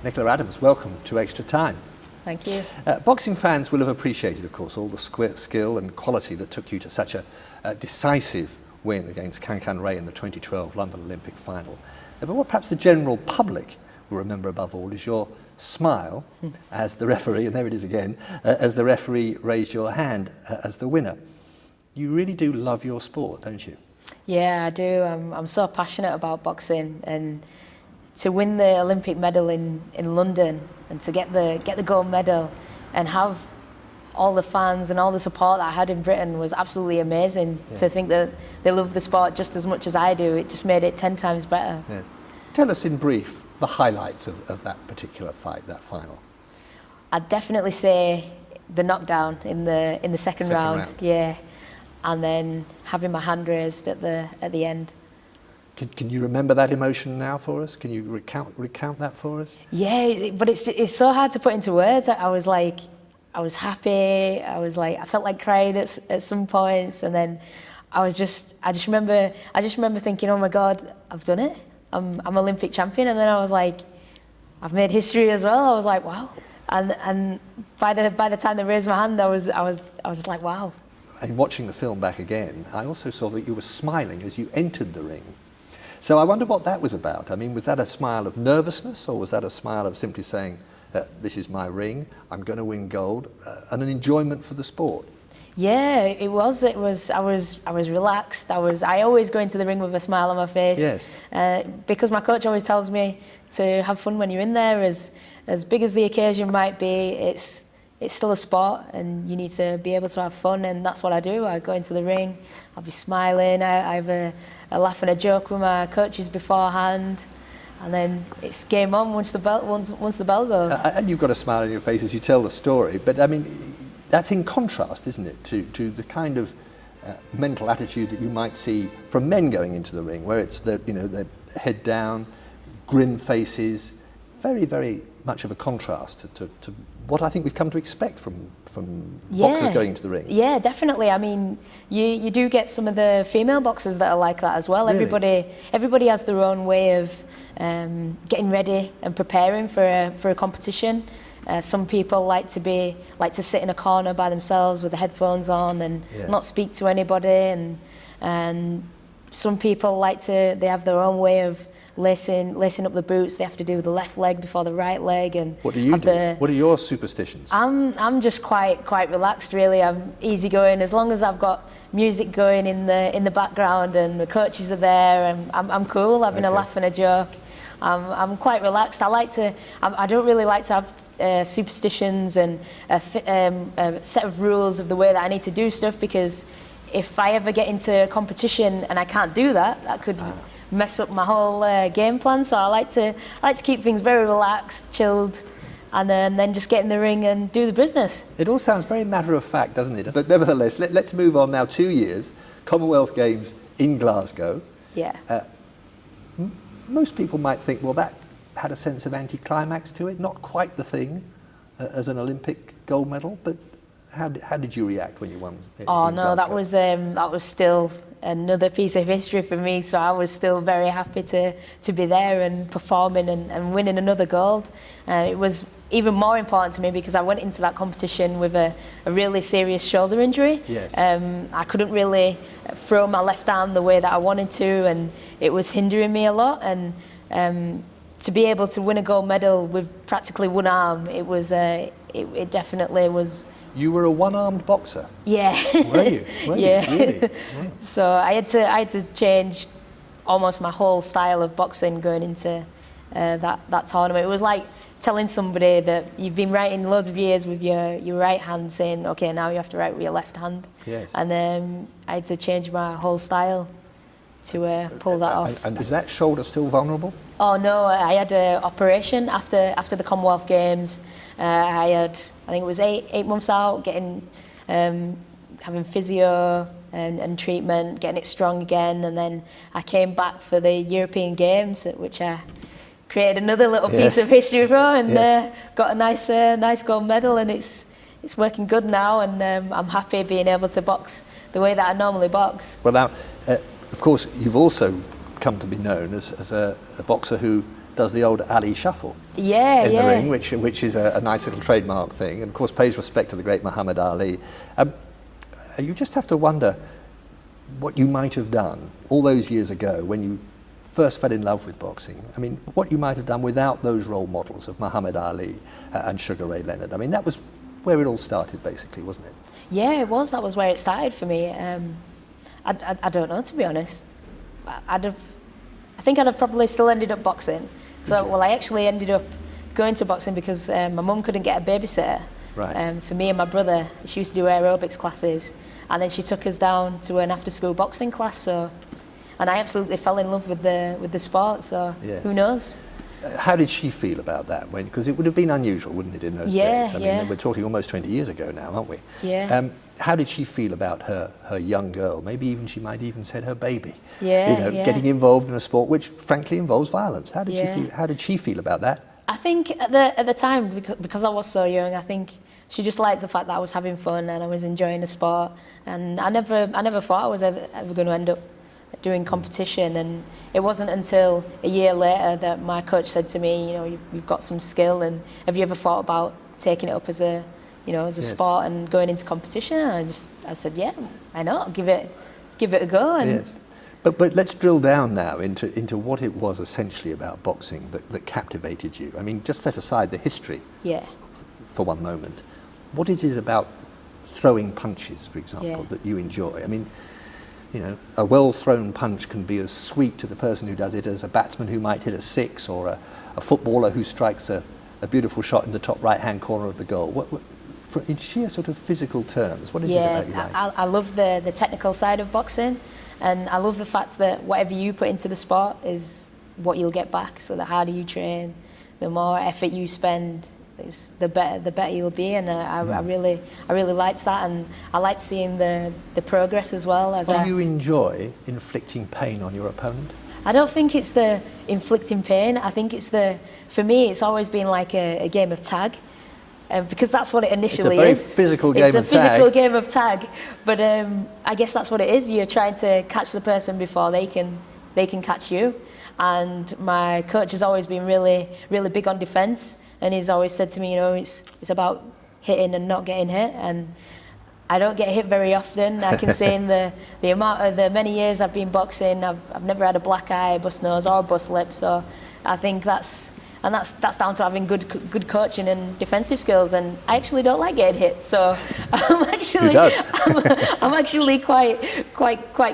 Nicola Adams, welcome to Extra Time. Thank you. Boxing fans will have appreciated, of course, all the skill and quality that took you to such a decisive win against Can Ray in the 2012 London Olympic final. But what perhaps the general public will remember above all is your smile as the referee, and there it is again, as the referee raised your hand as the winner. You really do love your sport, don't you? Yeah, I do. I'm so passionate about boxing, and to win the Olympic medal in London and to get the gold medal and have all the fans and all the support that I had in Britain was absolutely amazing. Yeah. To think that they love the sport just as much as I do, it just made it 10 times better. Yes. Tell us in brief the highlights of that particular fight, that final. I'd definitely say the knockdown in the second round. Yeah, and then having my hand raised at the end. Can you remember that emotion now for us? Can you recount that for us? Yeah, but it's so hard to put into words. I was happy. I felt like crying at some points, and then I just remember thinking, oh my God, I've done it. I'm Olympic champion, and then I was like, I've made history as well. I was like, wow. And by the time they raised my hand, I was just like, wow. And watching the film back again, I also saw that you were smiling as you entered the ring. So I wonder what that was about. I mean, was that a smile of nervousness, or was that a smile of simply saying, this is my ring, I'm going to win gold, and an enjoyment for the sport? Yeah, it was. I was relaxed. I always go into the ring with a smile on my face. Yes. Because my coach always tells me to have fun when you're in there. As big as the occasion might be, it's still a sport, and you need to be able to have fun, and that's what I do. I go into the ring, I'll be smiling, I have a laugh and a joke with my coaches beforehand, and then it's game on once the bell goes. And you've got a smile on your face as you tell the story, but I mean, that's in contrast, isn't it, to the kind of mental attitude that you might see from men going into the ring, where it's their head down, grim faces, very, very much of a contrast to what I think we've come to expect from boxers going into the ring. Yeah, definitely. I mean, you do get some of the female boxers that are like that as well. Really? Everybody has their own way of getting ready and preparing for a competition. Some people like to sit in a corner by themselves with the headphones on and yes. not speak to anybody, and some people they have their own way of lacing up the boots. They have to do the left leg before the right leg. And what do you do? What are your superstitions? I'm just quite relaxed, really. I'm easygoing. As long as I've got music going in the background and the coaches are there, I'm cool, having a laugh and a joke. I'm quite relaxed. I don't really like to have superstitions and a set of rules of the way that I need to do stuff, because if I ever get into a competition and I can't do that, that could mess up my whole game plan. So I like to keep things very relaxed, chilled, and then just get in the ring and do the business. It all sounds very matter of fact, doesn't it? But nevertheless, let's move on now. 2 years, Commonwealth Games in Glasgow. Yeah. Most people might think, well, that had a sense of anticlimax to it, not quite the thing as an Olympic gold medal, but how did you react when you won? Oh no, that was still another piece of history for me. So I was still very happy to be there and performing and winning another gold. It was even more important to me because I went into that competition with a really serious shoulder injury. Yes. I couldn't really throw my left arm the way that I wanted to, and it was hindering me a lot. And to be able to win a gold medal with practically one arm, it definitely was. You were a one-armed boxer? Yeah. Were you? Yeah. Really? Wow. So I had to change almost my whole style of boxing going into that tournament. It was like telling somebody that you've been writing loads of years with your right hand, saying, okay, now you have to write with your left hand. Yes. And I had to change my whole style to pull that off. And is that shoulder still vulnerable? Oh no, I had an operation after the Commonwealth Games. I think it was eight months out, getting having physio and treatment, getting it strong again, and then I came back for the European Games, which I created another little piece of history for, and got a nice gold medal, and it's working good now, and I'm happy being able to box the way that I normally box. Well, now, of course, you've also come to be known as a boxer who does the old Ali shuffle Yeah, in yeah. the ring, which is a nice little trademark thing, and of course pays respect to the great Muhammad Ali. You just have to wonder what you might have done all those years ago when you first fell in love with boxing. I mean, what you might have done without those role models of Muhammad Ali and Sugar Ray Leonard. I mean, that was where it all started, basically, wasn't it? Yeah, it was. That was where it started for me. I don't know, to be honest. I think I'd have probably still ended up boxing. So, well, I actually ended up going to boxing because my mum couldn't get a babysitter. Right. For me and my brother. She used to do aerobics classes, and then she took us down to an after-school boxing class. So, and I absolutely fell in love with the sport. So, Yes. Who knows? How did she feel about that? Because it would have been unusual, wouldn't it, in those days? I mean, we're talking almost 20 years ago now, aren't we? Yeah. How did she feel about her young girl? Maybe even she might even said her baby. Yeah, getting involved in a sport which, frankly, involves violence. How did she feel? How did she feel about that? I think at the time, because I was so young, I think she just liked the fact that I was having fun and I was enjoying the sport. And I never thought I was ever going to end up doing competition. And it wasn't until a year later that my coach said to me, you've got some skill, and have you ever thought about taking it up as a sport and going into competition? And I said, yeah, why not? Give it a go. And yes. But let's drill down now into what it was essentially about boxing that captivated you. I mean, just set aside the history for one moment. What it is about throwing punches, for example, that you enjoy. I mean, a well-thrown punch can be as sweet to the person who does it as a batsman who might hit a six, or a footballer who strikes a beautiful shot in the top right-hand corner of the goal. In sheer sort of physical terms, what is it about you like? I love the technical side of boxing, and I love the fact that whatever you put into the sport is what you'll get back. So the harder you train, the more effort you spend, the better you'll be. And I really liked that, and I liked seeing the progress as well. Do you enjoy inflicting pain on your opponent? I don't think it's the inflicting pain. I think for me, it's always been like a game of tag. Because that's what it initially is. It's a very physical game of tag. It's a physical game of tag, but I guess that's what it is. You're trying to catch the person before they can catch you. And my coach has always been really, really big on defence, and he's always said to me, it's about hitting and not getting hit. And I don't get hit very often. I can say in the amount of the many years I've been boxing, I've never had a black eye, a bust nose, or a bust lip. So I think that's down to having good coaching and defensive skills, and I actually don't like getting hit, so I'm actually quite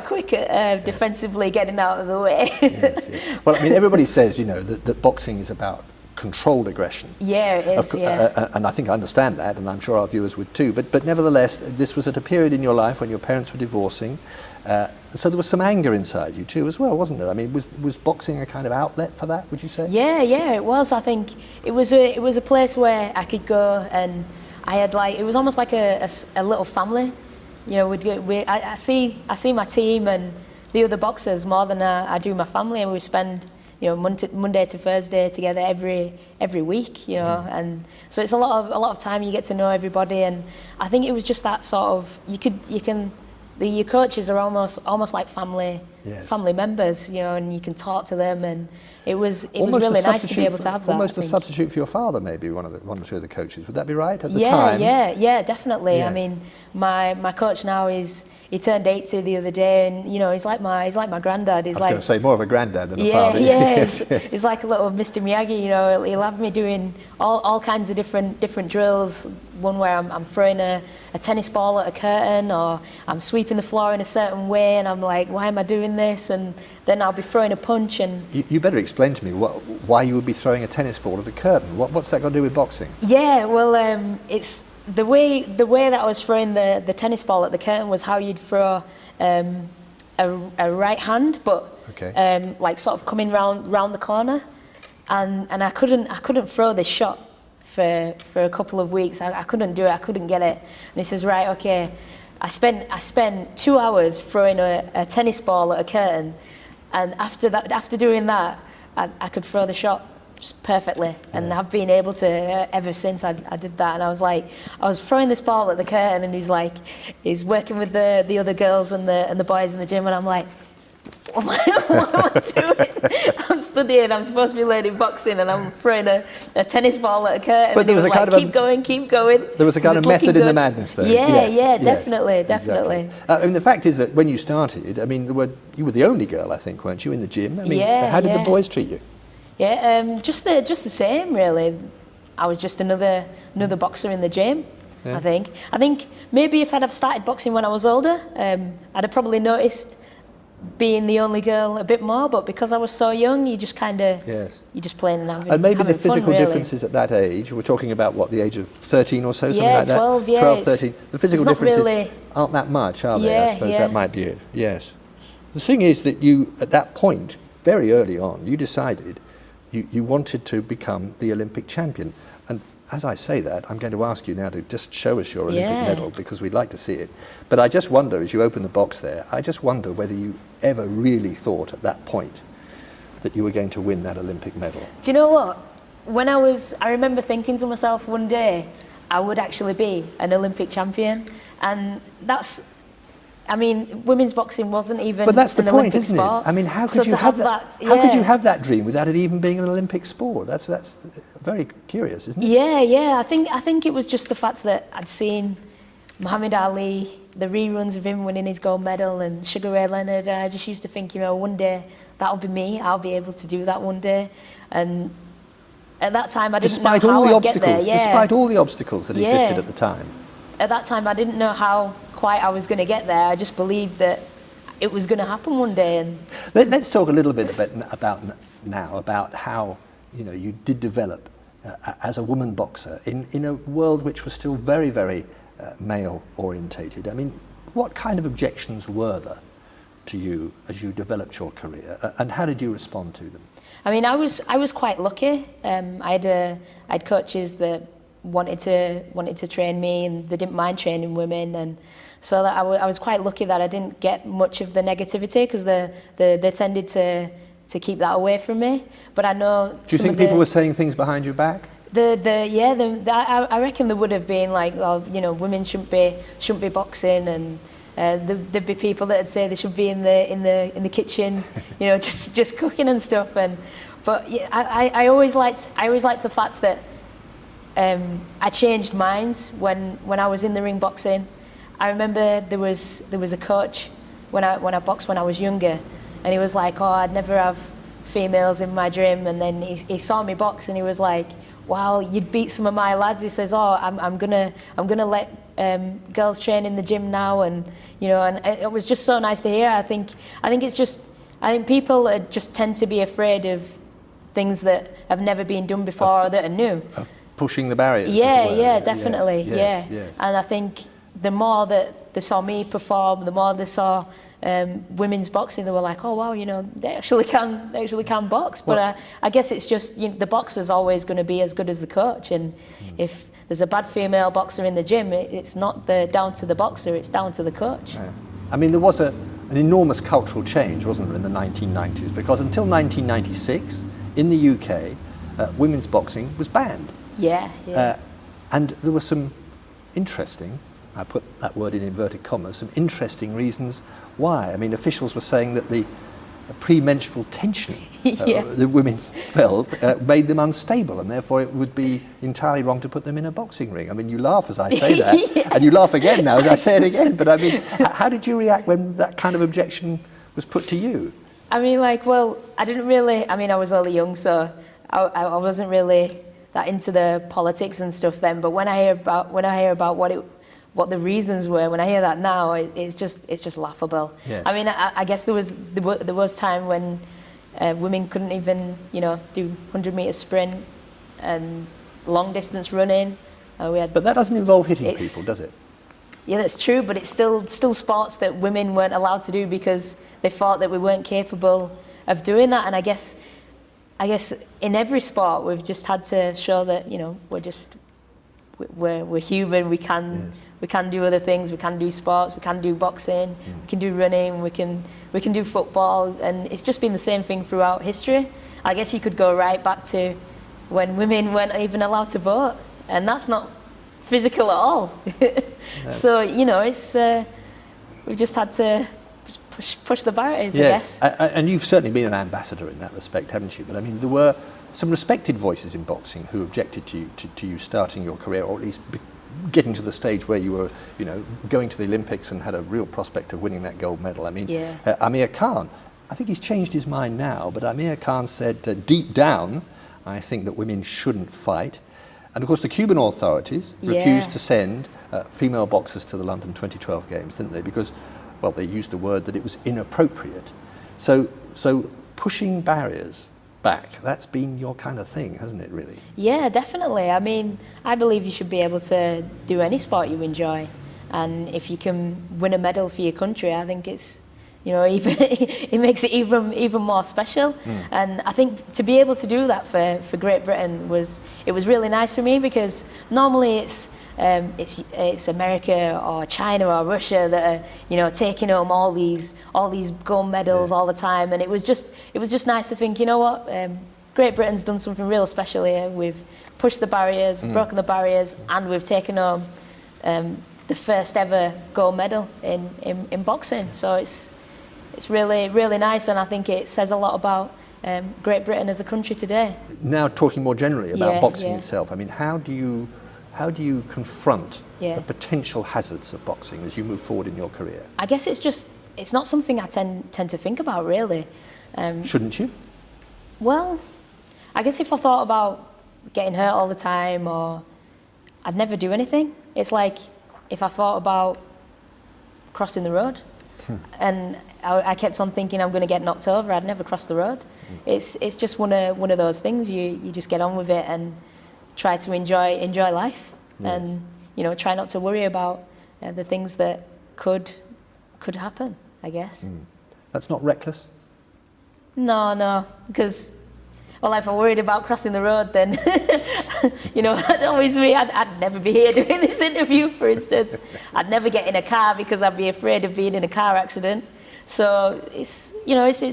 quick at defensively getting out of the way. Yes. Well, I mean, everybody says that boxing is about controlled aggression. Yeah, it is. And I think I understand that, and I'm sure our viewers would too. But nevertheless, this was at a period in your life when your parents were divorcing. So there was some anger inside you too as well, wasn't there? I mean, was boxing a kind of outlet for that, would you say? Yeah, it was. I think it was a place where I could go, and I had it was almost like a little family. I see my team and the other boxers more than I do my family, and we spend Monday to Thursday together every week, and so it's a lot of time. You get to know everybody, and I think it was just that sort of your coaches are almost like family members, and you can talk to them, and it was really nice to be able to have that. Almost a substitute for your father, maybe one or two of the coaches. Would that be right at the time? Yeah, definitely. Yes. I mean, my coach now he turned 80 the other day, and he's like my granddad. I was going to say more of a granddad than a father. Yeah. He's like a little Mr. Miyagi. He'll have me doing all kinds of different drills. One where I'm throwing a tennis ball at a curtain, or I'm sweeping the floor in a certain way, and I'm like, why am I doing this? And then I'll be throwing a punch. And you better explain to me why you would be throwing a tennis ball at a curtain. What's that got to do with boxing? Yeah, well, it's the way that I was throwing the tennis ball at the curtain was how you'd throw a right hand, but like sort of coming round the corner, and I couldn't throw this shot for a couple of weeks. I couldn't do it. I couldn't get it. And he says, right, okay. I spent 2 hours throwing a tennis ball at a curtain, and after doing that, I could throw the shot just perfectly, and I've been able to ever since I did that. And I was throwing this ball at the curtain, and he's working with the other girls and the boys in the gym, and I'm like, what am I doing? I'm studying, I'm supposed to be learning boxing, and I'm throwing a tennis ball at a curtain. But there was a kind of keep going. There was a kind of method in the madness, though. Yeah, yes, definitely. Exactly. I mean, the fact is that when you started, I mean, you were the only girl, I think, weren't you, in the gym? I mean, how did the boys treat you? Yeah, just the same, really. I was just another boxer in the gym. Yeah. I think maybe if I'd have started boxing when I was older, I'd have probably noticed being the only girl a bit more, but because I was so young, you just kind of, you're just playing and having And maybe the fun, physical really. differences at that age, we're talking about what, the age of 13 or so, something like 12, that? Yeah, 12, 13. The physical differences really, aren't that much, are they? I suppose that might be it, yes. The thing is that you, at that point, very early on, you decided you wanted to become the Olympic champion. And as I say that, I'm going to ask you now to just show us your Olympic medal, because we'd like to see it. But I just wonder, as you open the box there, I just wonder whether you ever really thought at that point that you were going to win that Olympic medal. Do you know what? I remember thinking to myself one day, I would actually be an Olympic champion. And I mean, women's boxing wasn't even but that's the an point, Olympic isn't sport. it? I mean, how could So you to have that? How could you have that dream without it even being an Olympic sport? That's very curious, isn't it? Yeah. I think it was just the fact that I'd seen Muhammad Ali, the reruns of him winning his gold medal, and Sugar Ray Leonard. And I just used to think, one day that'll be me. I'll be able to do that one day. And at that time, I didn't know how I'd get there. Despite all the obstacles that existed at the time. At that time, I didn't know how quite I was going to get there. I just believed that it was going to happen one day. And let's talk a little bit about how you did develop as a woman boxer in a world which was still very, very male orientated. I mean, what kind of objections were there to you as you developed your career, and how did you respond to them? I mean, I was quite lucky. I had coaches that wanted to train me, and they didn't mind training women, and so that I was quite lucky that I didn't get much of the negativity, because they tended to keep that away from me. But I know. Do you think people were saying things behind your back? I reckon there would have been like, women shouldn't be boxing, and there'd be people that'd say they should be in the kitchen, just cooking and stuff. But yeah, I always liked the fact that I changed minds when I was in the ring boxing. I remember there was a coach when I boxed when I was younger, and he was like, "Oh, I'd never have females in my gym." And then he saw me box, and he was like, "Wow, you'd beat some of my lads." He says, "Oh, I'm gonna let girls train in the gym now," and and it was just so nice to hear. I think people just tend to be afraid of things that have never been done before or that are new. Pushing the barriers. Yeah, definitely. Yes. And I think the more that they saw me perform, the more they saw women's boxing, they were like, "Oh wow, they actually can box." But I guess it's just the boxer's always going to be as good as the coach, and if there's a bad female boxer in the gym, it's not down to the boxer, it's down to the coach. Yeah. I mean, there was an enormous cultural change, wasn't there, in the 1990s? Because until 1996, in the UK, women's boxing was banned. Yeah. And there were some interesting, I put that word in inverted commas, some interesting reasons why. I mean, officials were saying that the premenstrual tension the women felt made them unstable, and therefore it would be entirely wrong to put them in a boxing ring. I mean, you laugh as I say that, and you laugh again now as I say it again, but I mean, how did you react when that kind of objection was put to you? I mean, I was only young, so I wasn't really that into the politics and stuff then, but when I hear about what the reasons were, when I hear that now, it's just laughable. Yes. I mean, I guess there was time when women couldn't even do 100-meter sprint and long distance running. But that doesn't involve hitting people, does it? Yeah, that's true, but it's still sports that women weren't allowed to do because they thought that we weren't capable of doing that. And I guess in every sport we've just had to show that we're human. We can do other things. We can do sports. We can do boxing. We can do running. We can do football. And it's just been the same thing throughout history. I guess you could go right back to when women weren't even allowed to vote, and that's not physical at all. No. So it's we've just had to push the barriers, I guess. And you've certainly been an ambassador in that respect, haven't you? But I mean, there were some respected voices in boxing who objected to you starting your career, or at least getting to the stage where you were, you know, going to the Olympics and had a real prospect of winning that gold medal. I mean, Amir Khan, I think he's changed his mind now, but Amir Khan said deep down, I think that women shouldn't fight. And of course the Cuban authorities refused to send female boxers to the London 2012 games, didn't they? Because, well, they used the word that it was inappropriate. So pushing barriers back, that's been your kind of thing, hasn't it, really? Yeah, definitely. I mean, I believe you should be able to do any sport you enjoy, and if you can win a medal for your country, I think it's, you know, even it makes it even more special. And I think to be able to do that for Great Britain was really nice for me, because normally it's America or China or Russia that are, you know, taking home all these gold medals all the time, and it was just nice to think, you know what, Great Britain's done something real special here. We've pushed the barriers, we've broken the barriers, and we've taken home the first ever gold medal in boxing. So it's really nice, and I think it says a lot about Great Britain as a country today. Now, talking more generally about boxing itself, I mean, how do you confront the potential hazards of boxing as you move forward in your career? I guess it's not something I tend to think about, really. Shouldn't you? Well, I guess if I thought about getting hurt all the time, or I'd never do anything. It's like if I thought about crossing the road and I kept on thinking I'm going to get knocked over, I'd never cross the road. It's just one of those things. You just get on with it and try to enjoy life, and, you know, try not to worry about the things that could happen, I guess. That's not reckless? No, because, well, if I worried about crossing the road, then, you know, I'd never be here doing this interview, for instance. I'd never get in a car because I'd be afraid of being in a car accident. So it's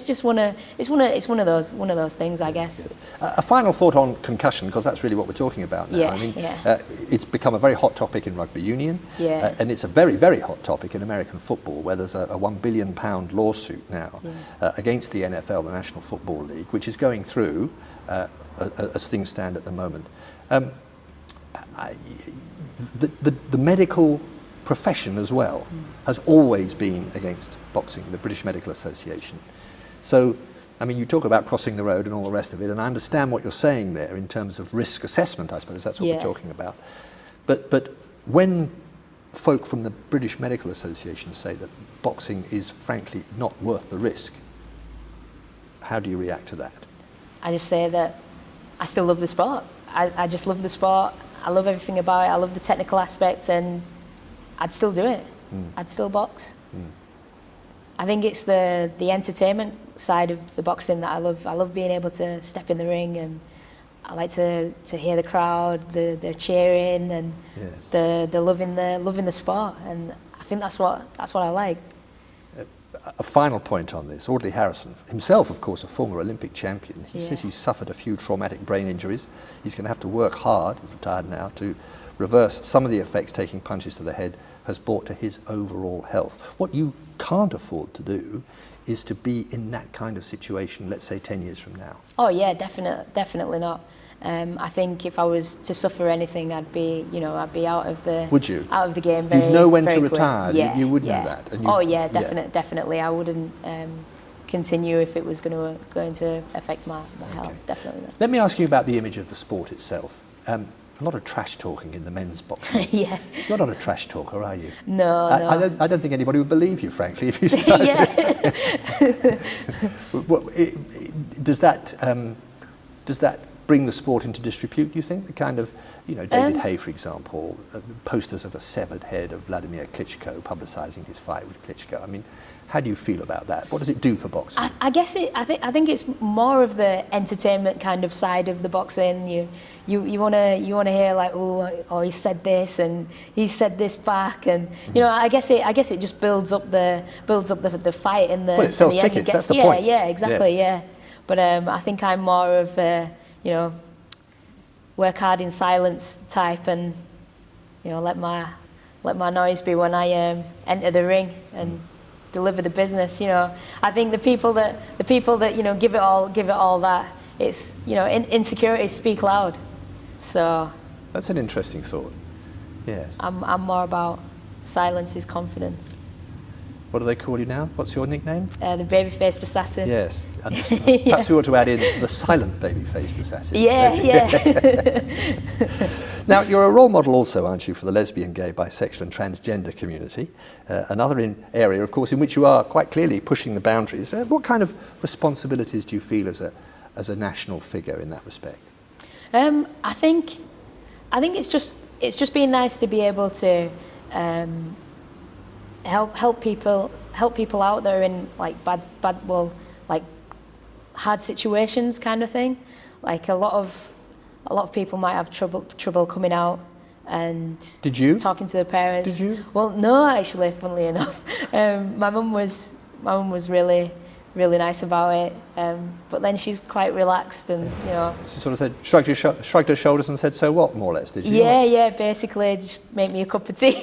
just one of those things, I guess. A final thought on concussion, because that's really what we're talking about now. I mean, it's become a very hot topic in rugby union, and it's a very, very hot topic in American football, where there's a £1 billion lawsuit now against the NFL, the National Football League, which is going through as things stand at the moment. The medical profession as well has always been against boxing, the British Medical Association. So, I mean, you talk about crossing the road and all the rest of it, and I understand what you're saying there in terms of risk assessment, I suppose that's what we're talking about. But when folk from the British Medical Association say that boxing is frankly not worth the risk, how do you react to that? I just say that I still love the sport. I just love the sport. I love everything about it. I love the technical aspects, and I'd still do it. I'd still box. I think it's the entertainment side of the boxing that I love. I love being able to step in the ring, and I like to hear the crowd, the cheering, and the loving the sport. And I think that's what I like. A final point on this: Audley Harrison, himself, of course, a former Olympic champion. He says he's suffered a few traumatic brain injuries. He's going to have to work hard, he's retired now, to reverse some of the effects taking punches to the head has brought to his overall health. What you can't afford to do is to be in that kind of situation, let's say 10 years from now. Oh yeah, definitely not. I think if I was to suffer anything, I'd be out of the out of the game very. You'd know when to quick. retire. You would know that. And definitely. I wouldn't continue if it was going to affect my health. Definitely not. Let me ask you about the image of the sport itself. A lot of trash talking in the men's boxing. You're not a trash talker, are you? No, I don't think anybody would believe you, frankly, if you started. Does that bring the sport into disrepute, do you think? The kind of, David Hay, for example, posters of a severed head of Vladimir Klitschko publicising his fight with Klitschko. I mean, how do you feel about that? What does it do for boxing? I think it's more of the entertainment kind of side of the boxing. You want to hear like, oh, he said this and he said this back, and I guess it just builds up the fight in the. Well, it sells the tickets. That's the point. Yeah, exactly. Yes. Yeah, but I think I'm more of work hard in silence type, and let my noise be when I enter the ring, and deliver the business. You know, I think the people that you know give it all that, it's, you know, insecurities speak loud. So that's an interesting thought. Yes. I'm more about silence is confidence. What do they call you now? What's your nickname? The baby-faced assassin. Yes. Perhaps we ought to add in the silent baby-faced assassin. Yeah. Now, you're a role model also, aren't you, for the lesbian, gay, bisexual and transgender community. Another area, of course, in which you are quite clearly pushing the boundaries. What kind of responsibilities do you feel as a national figure in that respect? I think it's just been nice to be able to help people out there in like like hard situations kind of thing. Like a lot of people might have trouble coming out and talking to their parents. Did you? Well, no, actually, funnily enough, my mum was really nice about it, but then she's quite relaxed, and you know. She sort of said, shrugged her shoulders and said, "So what?" More or less, did you? Yeah. Basically, just make me a cup of tea,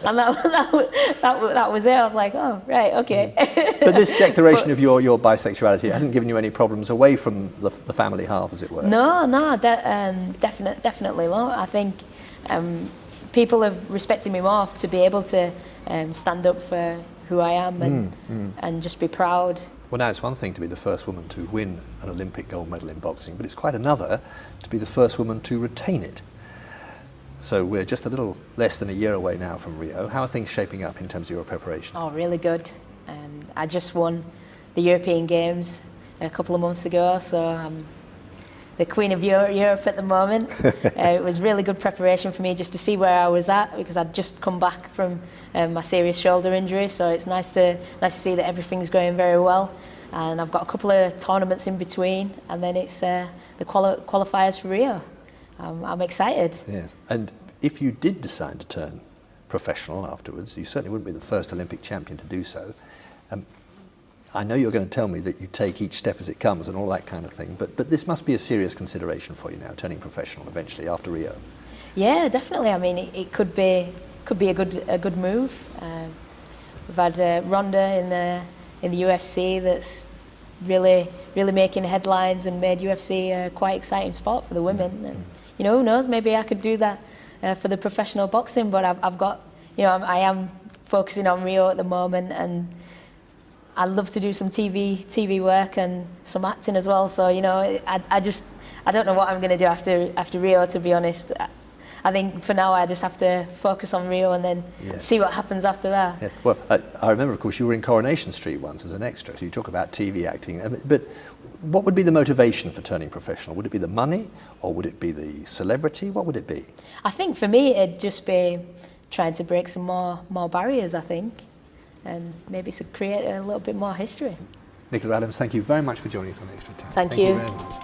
and that was it. I was like, oh right, okay. But this declaration of your bisexuality hasn't given you any problems away from the family hearth, as it were. No, definitely not. I think people have respected me more to be able to stand up for who I am and just be proud. Well, now it's one thing to be the first woman to win an Olympic gold medal in boxing, but it's quite another to be the first woman to retain it. So we're just a little less than a year away now from Rio. How are things shaping up in terms of your preparation? Oh, really good. I just won the European Games a couple of months ago, so I'm the Queen of Europe at the moment. It was really good preparation for me just to see where I was at, because I'd just come back from my serious shoulder injury, so it's nice to see that everything's going very well. And I've got a couple of tournaments in between, and then it's the qualifiers for Rio. I'm excited. Yes, and if you did decide to turn professional afterwards, you certainly wouldn't be the first Olympic champion to do so. I know you're going to tell me that you take each step as it comes and all that kind of thing, but this must be a serious consideration for you now, turning professional eventually after Rio. Yeah, definitely. I mean, it could be a good move. We've had Ronda in the UFC that's really making headlines and made UFC a quite exciting sport for the women. And you know, who knows? Maybe I could do that for the professional boxing. But I've got, you know, I am focusing on Rio at the moment, and I'd love to do some TV work and some acting as well. So, you know, I don't know what I'm going to do after Rio, to be honest. I think for now I just have to focus on Rio and then see what happens after that. Yeah. Well, I remember, of course, you were in Coronation Street once as an extra, so you talk about TV acting. But what would be the motivation for turning professional? Would it be the money, or would it be the celebrity? What would it be? I think for me it'd just be trying to break some more barriers, I think, and maybe to create a little bit more history. Nicola Adams, thank you very much for joining us on Extra Time. Thank you very much.